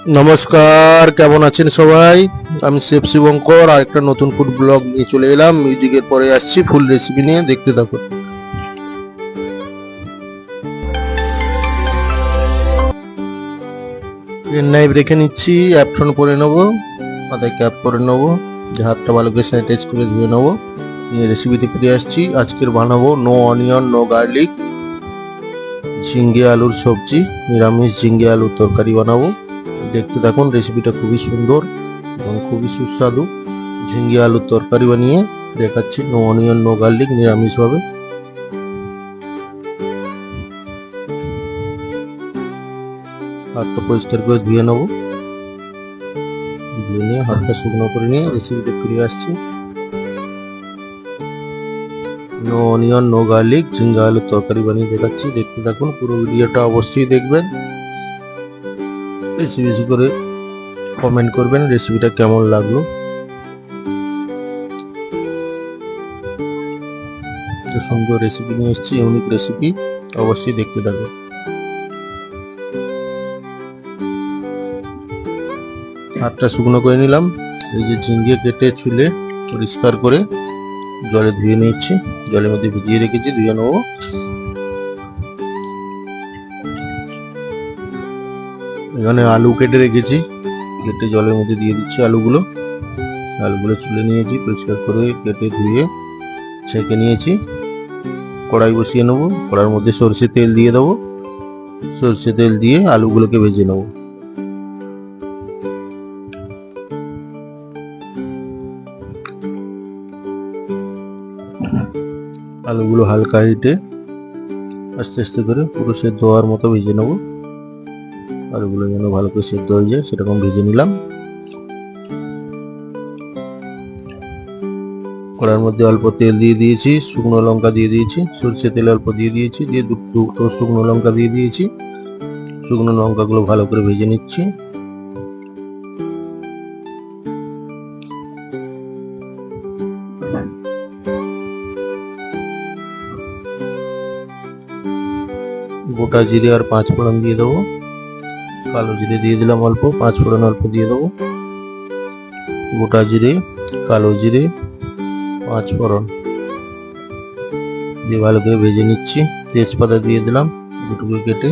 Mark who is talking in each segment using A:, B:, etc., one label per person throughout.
A: নমস্কার, কেমন আছেন সবাই? আমি শেফ শিবঙ্কর আর একটা নতুন ফুড ব্লগ নিয়ে চলে এলাম। মিউজিকের পরে আসছি ফুল রেসিপি নিয়ে, দেখতে থাকুন। পেন নাইফ রেখে নিচ্ছি, অ্যাপটন পরে নেবো, মাথায় ক্যাপ পরে নেবো, যে হাতটা ভালো করে স্যানিটাইজ করে ধুয়ে নেবো। নিয়ে রেসিপিতে ফিরে আসছি। আজকের বানাবো নো অনিয়ন নো গার্লিক ঝিঙ্গে আলুর সবজি, নিরামিষ ঝিঙ্গে আলুর তরকারি বানাবো। দেখতে থাকুন, রেসিপিটা খুবই সুন্দর এবং খুবই সুস্বাদু। ঝিঙ্গে আলুর তরকারি বানিয়ে দেখাচ্ছি, নো অনিয়ন নো গার্লিক, নিরামিষ ভাবে। হাতটা পরিষ্কার করে ধুয়ে নেবো, ধুয়ে নিয়ে হাতটা শুকনো করে নিয়ে রেসিপিতে ফিরে আসছি। নো অনিয়ন নো গার্লিক ঝিঙ্গা আলুর তরকারি বানিয়ে দেখাচ্ছি, দেখতে থাকুন। পুরো ভিডিওটা অবশ্যই দেখবেন, বেশি বেশি করে কমেন্ট করবেন রেসিপিটা কেমন লাগলো। সুন্দর রেসিপি নিয়ে এসেছি, ইউনিক রেসিপি, অবশ্যই দেখতে থাকুন। হাতটা শুকনো করে নিলাম। এই যে ঝিঙ্গে কেটে ছুলে পরিষ্কার করে জলে ধুয়ে নিচ্ছি, জলের মধ্যে ভিজিয়ে রেখেছি, ধুয়ে নেবো। এখানে আলু কেটে রেখেছি, কেটে জলের মধ্যে দিয়ে দিচ্ছি আলুগুলো। আলুগুলো ছুলে নিয়েছি, পরিষ্কার করে কেটে ধুয়ে ছেঁকে নিয়েছি। কড়াই বসিয়ে নেবো, কড়াইয়ের মধ্যে সরষে তেল দিয়ে দেবো। সরষে তেল দিয়ে আলুগুলোকে ভেজে নেবো। আলুগুলো হালকা হিটে আস্তে আস্তে করে পুরো সেদ্ধ হওয়ার মতো ভেজে নেবো। আলুগুলো যেন ভালো করে সেদ্ধ হয়ে যায় সেরকম ভেজে নিলাম। কড়াইয়ের মধ্যে অল্প তেল দিয়ে দিয়েছি, শুকনো লঙ্কা দিয়ে দিয়েছি, সরষে তেল অল্প দিয়ে দিয়েছি, দিয়ে দুটো শুকনো লঙ্কা দিয়ে দিয়েছি। শুকনো লঙ্কাগুলো ভালো করে ভেজে নিচ্ছি। গোটা জিরে আর পাঁচ ফোড়ন দিয়ে দেবো। কালো জিরে দিয়ে দিলাম অল্প, পাঁচ ফোড়ন অল্প দিয়ে দেবো। গোটা জিরে, কালো জিরে, পাঁচ ফোড়ন দিয়ে ভালো করে ভেজে নিচ্ছি। তেজপাতা দিয়ে দিলাম দুটো কেটে।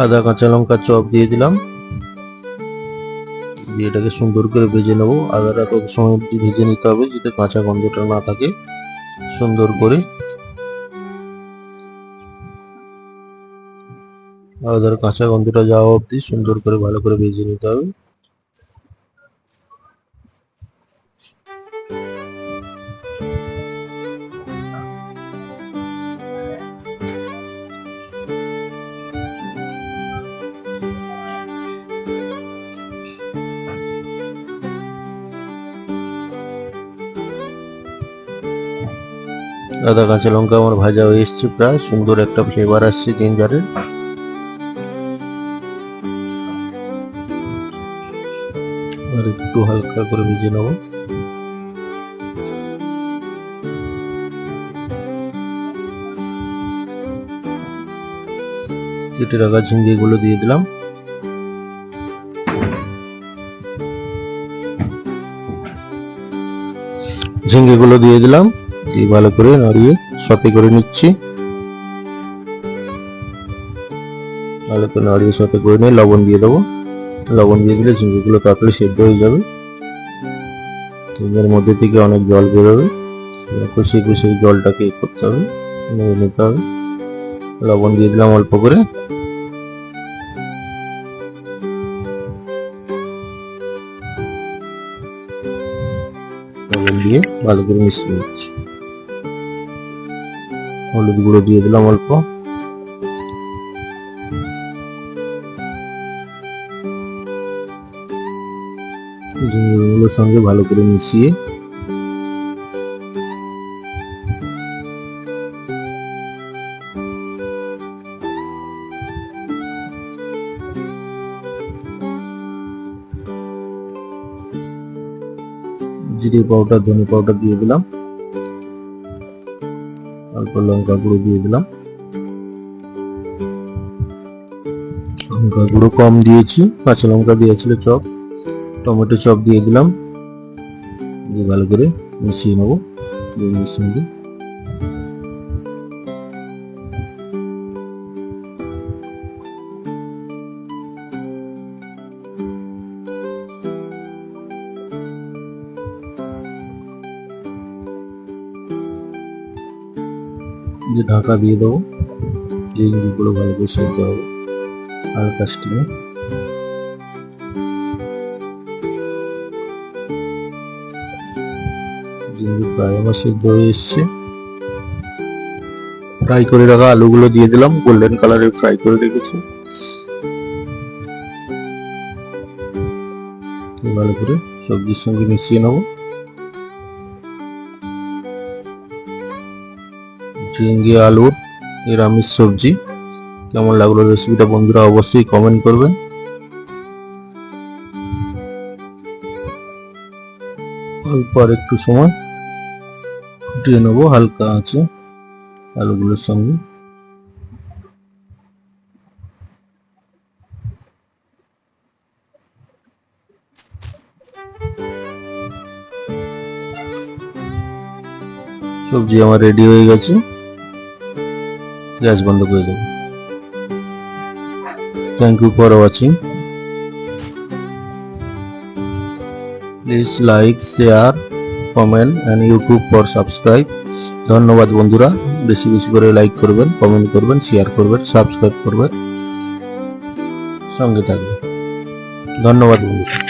A: আদা কাঁচা লঙ্কা চপ দিয়ে দিলাম, দিয়ে এটাকে সুন্দর করে ভেজে নেবো। আদাটা তত সময় ভেজে নিতে হবে যাতে কাঁচা গন্ধটা না থাকে। সুন্দর করে আদার কাঁচা গন্ধটা যাওয়া অবধি সুন্দর করে ভালো করে ভেজে নিতে হবে। আদা কাঁচা লঙ্কা আমার ভাজা হয়ে এসছে, প্রায় সুন্দর একটা ফ্লেভার আসছে জিঞ্জারের। আর একটু হালকা করে ভেজে নেবো। কেটে রাখা ঝিঙ্গে গুলো দিয়ে দিলাম। ঝিঙ্গে গুলো দিয়ে দিলাম, দিয়ে ভালো করে নাড়িয়ে সতে করে নিচ্ছি। ভালো করে নাড়িয়ে সতে করে নিয়ে লবণ দিয়ে দেবো। লবণ দিয়ে দিলে ঝিঙ্গে গুলো তাড়াতাড়ি সেদ্ধ হয়ে যাবে। ঝিঙ্গের মধ্যে থেকে অনেক জল বেরোবে, কষিয়ে কষিয়ে জলটাকে করতে হবে, নেড়ে নিতে হবে। লবণ দিয়ে দিলাম অল্প করে। লবণ দিয়ে ভালো করে মিশিয়ে নিচ্ছি। হলুদ গুঁড়ো দিয়ে দিলাম অল্প। ঝিঙ্গেগুলোর সঙ্গে ভালো করে মিশিয়ে জিরে পাউডার ধনে পাউডার দিয়ে দিলাম। অল্প লঙ্কা গুঁড়ো দিয়ে দিলাম, লঙ্কা গুঁড়ো কম দিয়েছি, কাঁচা লঙ্কা দিয়েছিল চপ। টমেটো চপ দিয়ে দিলাম, দিয়ে ভালো করে মিশিয়ে নেবো এর সঙ্গে। ঢাকা দিয়ে দেবো, জিনিসগুলো ভালো করে সেদ্ধ হবে হালকা স্টিমে। প্রায় আমার সেদ্ধ হয়ে এসছে। ফ্রাই করে রাখা আলুগুলো দিয়ে দিলাম, গোল্ডেন কালারের ফ্রাই করে রেখেছি। ভালো করে সবজির সঙ্গে মিশিয়ে নেবো। ঝিঙ্গে আলুর নিরামিষ সবজি কেমন লাগলো রেসিপিটা বন্ধুরা অবশ্যই কমেন্ট করবেন। অল্প আর একটু সময় ফুটিয়ে নেবো হালকা আছে আলুগুলোর সঙ্গে। সবজি আমার রেডি হয়ে গেছে, গ্যাস বন্ধ করে দেবো। Thank you for watching. Please like, share, comment and YouTube for subscribe. ধন্যবাদ বন্ধুরা, বেশি বেশি করে লাইক করবেন, কমেন্ট করবেন, শেয়ার করবেন, সাবস্ক্রাইব করবেন, সঙ্গে থাকবেন। ধন্যবাদ বন্ধুরা।